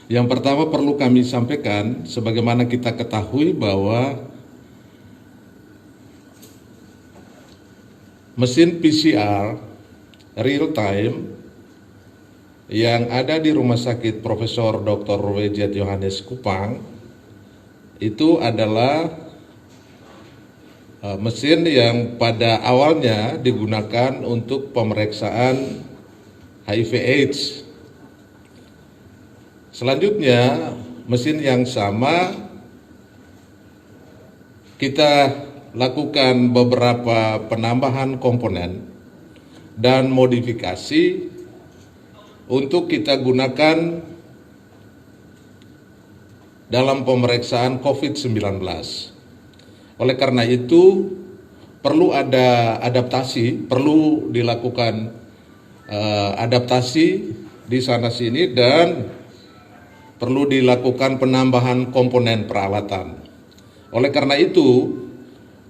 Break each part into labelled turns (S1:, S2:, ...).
S1: Yang pertama perlu kami sampaikan, sebagaimana kita ketahui bahwa mesin PCR real time yang ada di Rumah Sakit Profesor Dr. W.J. Yohanes Kupang itu adalah mesin yang pada awalnya digunakan untuk pemeriksaan HIV/AIDS. Selanjutnya, mesin yang sama kita lakukan beberapa penambahan komponen dan modifikasi untuk kita gunakan dalam pemeriksaan COVID-19. Oleh karena itu, perlu ada adaptasi, perlu dilakukan adaptasi di sana-sini dan perlu dilakukan penambahan komponen peralatan. Oleh karena itu,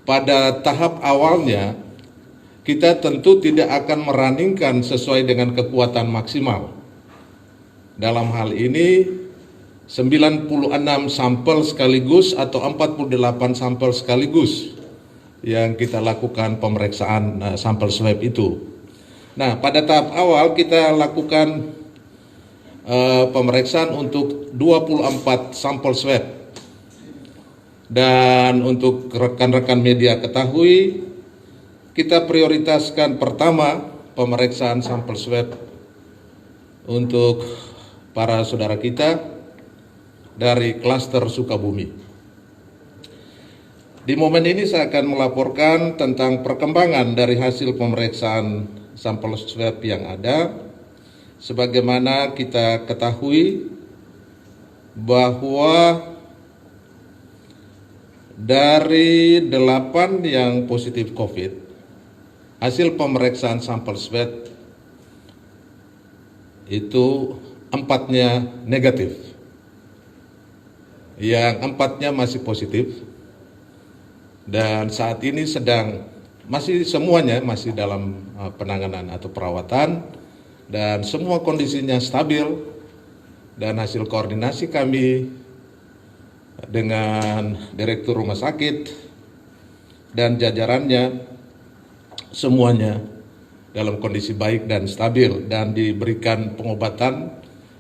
S1: pada tahap awalnya, kita tentu tidak akan merunningkan sesuai dengan kekuatan maksimal. Dalam hal ini, 96 sampel sekaligus atau 48 sampel sekaligus yang kita lakukan pemeriksaan sampel swab itu. Nah, pada tahap awal kita lakukan pemeriksaan untuk 24 sampel swab. Dan untuk rekan-rekan media ketahui, kita prioritaskan pertama pemeriksaan sampel swab untuk para saudara kita dari klaster Sukabumi. Di momen ini saya akan melaporkan tentang perkembangan dari hasil pemeriksaan sampel swab yang ada. Sebagaimana kita ketahui bahwa dari 8 yang positif COVID, hasil pemeriksaan sampel swab itu 4-nya negatif, yang 4-nya masih positif, dan saat ini semuanya masih dalam penanganan atau perawatan. Dan semua kondisinya stabil, dan hasil koordinasi kami dengan Direktur Rumah Sakit dan jajarannya semuanya dalam kondisi baik dan stabil dan diberikan pengobatan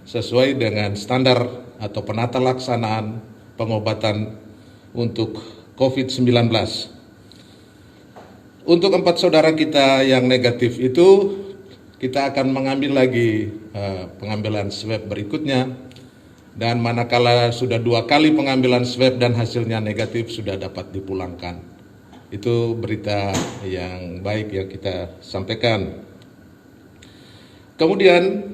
S1: sesuai dengan standar atau penata laksanaan pengobatan untuk COVID-19. Untuk 4 saudara kita yang negatif itu, kita akan mengambil lagi pengambilan swab berikutnya, dan manakala sudah 2 kali pengambilan swab dan hasilnya negatif sudah dapat dipulangkan. Itu berita yang baik yang kita sampaikan. Kemudian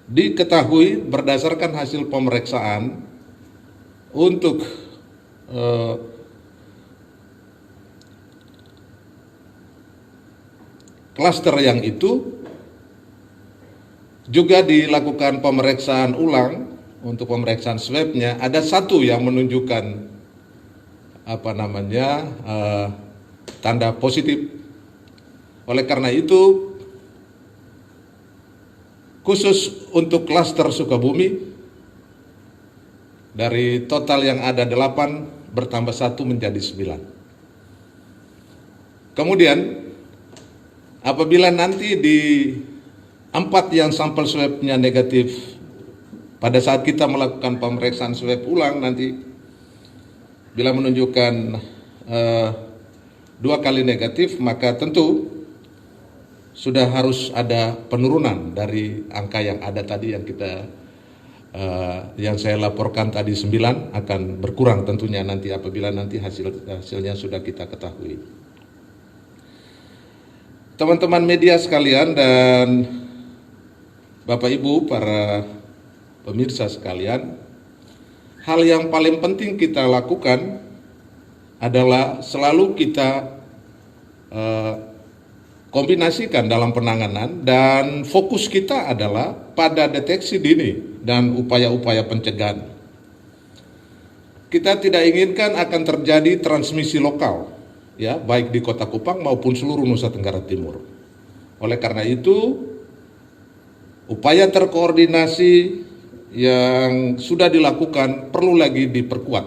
S1: diketahui berdasarkan hasil pemeriksaan untuk klaster yang itu juga dilakukan pemeriksaan ulang untuk pemeriksaan swabnya. Ada 1 yang menunjukkan tanda positif. Oleh karena itu, khusus untuk klaster Sukabumi, dari total yang ada 8 bertambah 1 menjadi 9. Kemudian apabila nanti di 4 yang sampel swabnya negatif, pada saat kita melakukan pemeriksaan swab ulang nanti, bila menunjukkan 2 kali negatif, maka tentu sudah harus ada penurunan dari angka yang ada tadi yang saya laporkan tadi 9 akan berkurang tentunya nanti apabila nanti hasilnya sudah kita ketahui. Teman-teman media sekalian dan Bapak Ibu para pemirsa sekalian, hal yang paling penting kita lakukan adalah selalu kita kombinasikan dalam penanganan, dan fokus kita adalah pada deteksi dini dan upaya-upaya pencegahan. Kita tidak inginkan akan terjadi transmisi lokal, ya, baik di Kota Kupang maupun seluruh Nusa Tenggara Timur. Oleh karena itu, upaya terkoordinasi yang sudah dilakukan perlu lagi diperkuat.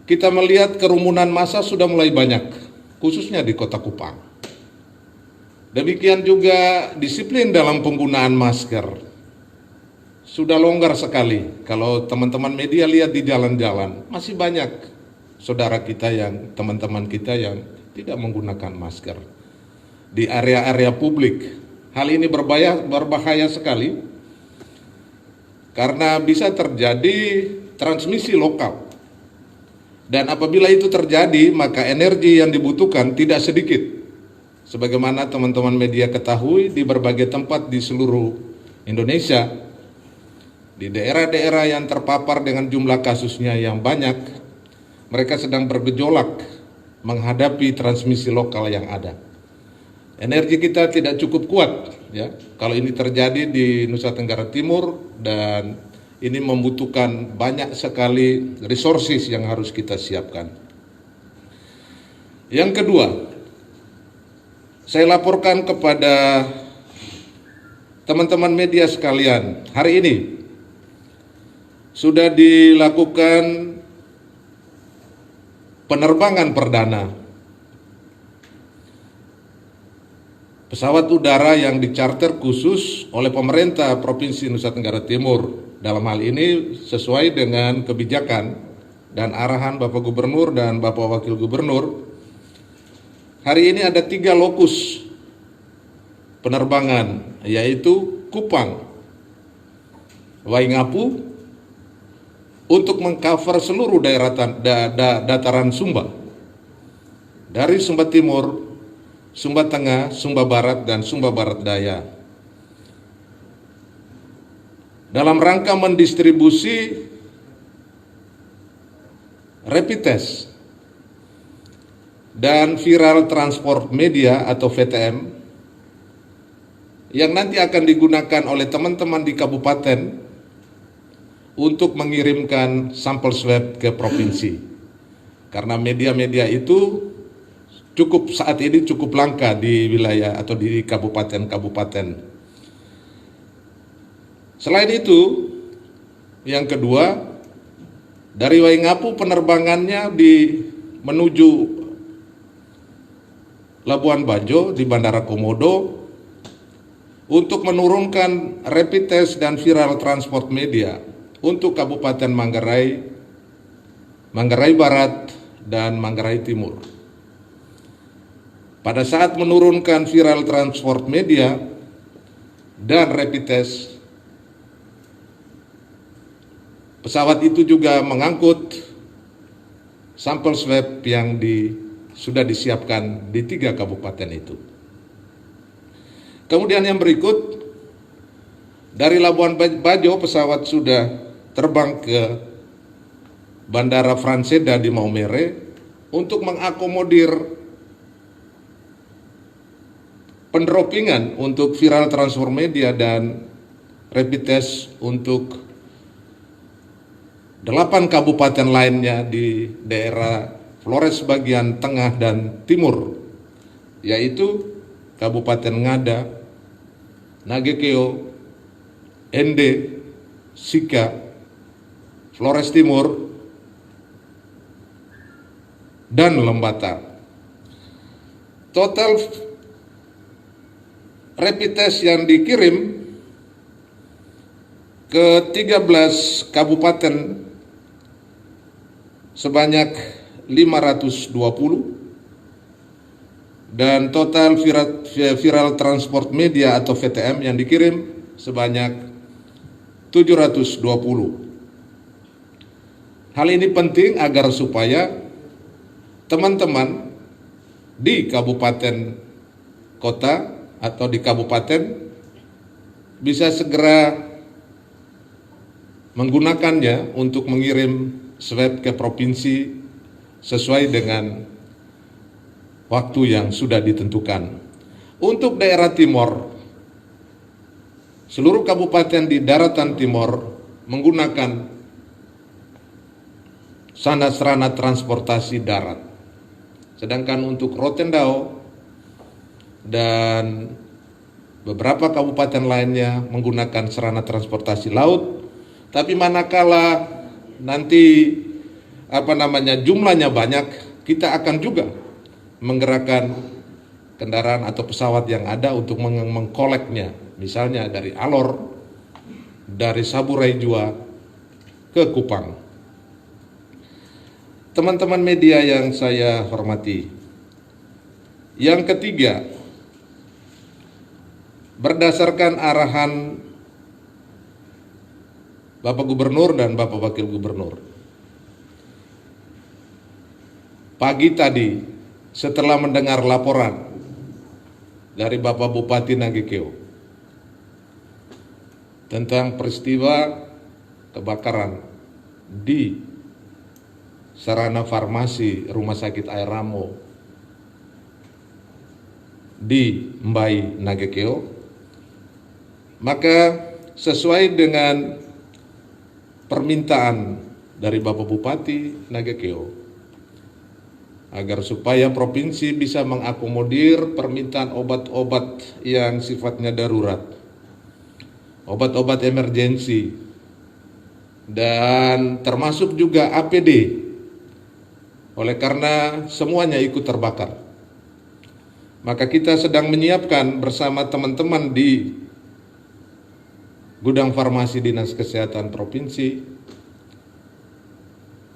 S1: Kita melihat kerumunan massa sudah mulai banyak, khususnya di Kota Kupang. Demikian juga disiplin dalam penggunaan masker. Sudah longgar sekali. Kalau teman-teman media lihat di jalan-jalan, masih banyak saudara kita yang, teman-teman kita yang tidak menggunakan masker. Di area-area publik, hal ini berbahaya sekali karena bisa terjadi transmisi lokal. Dan apabila itu terjadi, maka energi yang dibutuhkan tidak sedikit. Sebagaimana teman-teman media ketahui, di berbagai tempat di seluruh Indonesia, di daerah-daerah yang terpapar dengan jumlah kasusnya yang banyak, mereka sedang bergejolak menghadapi transmisi lokal yang ada. Energi kita tidak cukup kuat, ya. Kalau ini terjadi di Nusa Tenggara Timur, dan ini membutuhkan banyak sekali resources yang harus kita siapkan. Yang kedua, saya laporkan kepada teman-teman media sekalian, hari ini sudah dilakukan penerbangan perdana pesawat udara yang dicarter khusus oleh pemerintah Provinsi Nusa Tenggara Timur. Dalam hal ini sesuai dengan kebijakan dan arahan Bapak Gubernur dan Bapak Wakil Gubernur. Hari ini ada 3 lokus penerbangan, yaitu Kupang, Waingapu, untuk mengcover seluruh daerah dataran Sumba, dari Sumba Timur, Sumba Tengah, Sumba Barat, dan Sumba Barat Daya, dalam rangka mendistribusi rapid test dan viral transport media atau VTM yang nanti akan digunakan oleh teman-teman di kabupaten untuk mengirimkan sampel swab ke provinsi. Karena media-media itu saat ini cukup langka di wilayah atau di kabupaten-kabupaten. Selain itu, yang kedua, dari Waingapu penerbangannya menuju Labuan Bajo di Bandara Komodo untuk menurunkan rapid test dan viral transport media untuk Kabupaten Manggarai, Manggarai Barat, dan Manggarai Timur. Pada saat menurunkan viral transport media dan rapid test, pesawat itu juga mengangkut sampel swab yang sudah disiapkan di 3 kabupaten itu. Kemudian yang berikut, dari Labuan Bajo pesawat sudah terbang ke Bandara Franseda di Maumere untuk mengakomodir pendropingan untuk viral transfer media dan rapid test untuk 8 kabupaten lainnya di daerah Flores bagian tengah dan timur, yaitu Kabupaten Ngada, Nagekeo, Ende, Sika, Flores Timur, dan Lembata. Total rapid test yang dikirim ke 13 kabupaten sebanyak 520, dan total viral transport media atau VTM yang dikirim sebanyak 720. Hal ini penting agar supaya teman-teman di kabupaten kota atau di kabupaten bisa segera menggunakannya untuk mengirim swab ke provinsi sesuai dengan waktu yang sudah ditentukan. Untuk daerah timur, seluruh kabupaten di daratan timur menggunakan sarana transportasi darat. Sedangkan untuk Rotendao dan beberapa kabupaten lainnya menggunakan sarana transportasi laut. Tapi manakala nanti jumlahnya banyak, kita akan juga menggerakkan kendaraan atau pesawat yang ada untuk mengkoleknya, misalnya dari Alor, dari Saburai Jua ke Kupang. Teman-teman media yang saya hormati, yang ketiga, berdasarkan arahan Bapak Gubernur dan Bapak Wakil Gubernur, pagi tadi setelah mendengar laporan dari Bapak Bupati Nagekeo tentang peristiwa kebakaran di sarana farmasi Rumah Sakit Air Ramo di Mbai Nagekeo, maka sesuai dengan permintaan dari Bapak Bupati Nagekeo, agar supaya provinsi bisa mengakomodir permintaan obat-obat yang sifatnya darurat, obat-obat emergensi, dan termasuk juga APD, oleh karena semuanya ikut terbakar. Maka kita sedang menyiapkan bersama teman-teman di Gudang Farmasi Dinas Kesehatan Provinsi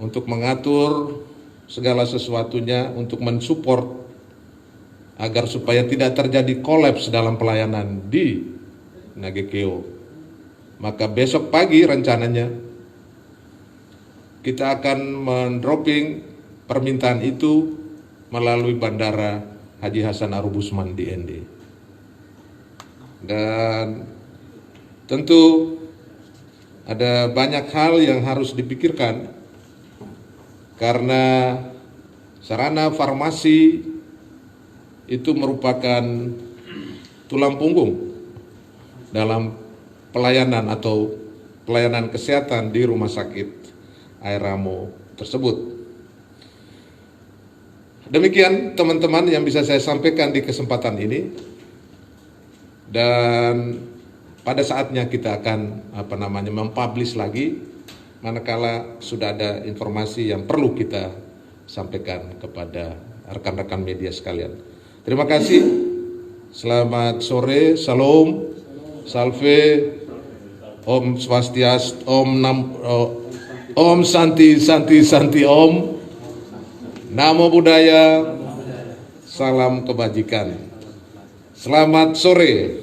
S1: untuk mengatur segala sesuatunya untuk mensupport agar supaya tidak terjadi kolaps dalam pelayanan di Nagekeo. Maka besok pagi rencananya kita akan mendropping permintaan itu melalui Bandara Haji Hasan Arubusman di ND. Dan tentu ada banyak hal yang harus dipikirkan karena sarana farmasi itu merupakan tulang punggung dalam pelayanan atau pelayanan kesehatan di Rumah Sakit Air Ramo tersebut. Demikian teman-teman yang bisa saya sampaikan di kesempatan ini, dan pada saatnya kita akan mempublish lagi manakala sudah ada informasi yang perlu kita sampaikan kepada rekan-rekan media sekalian. Terima kasih. Selamat sore. Salam, salve, Om Swastiastu, Om Santi Santi Santi Om. Namo Buddhaya, salam kebajikan. Selamat sore.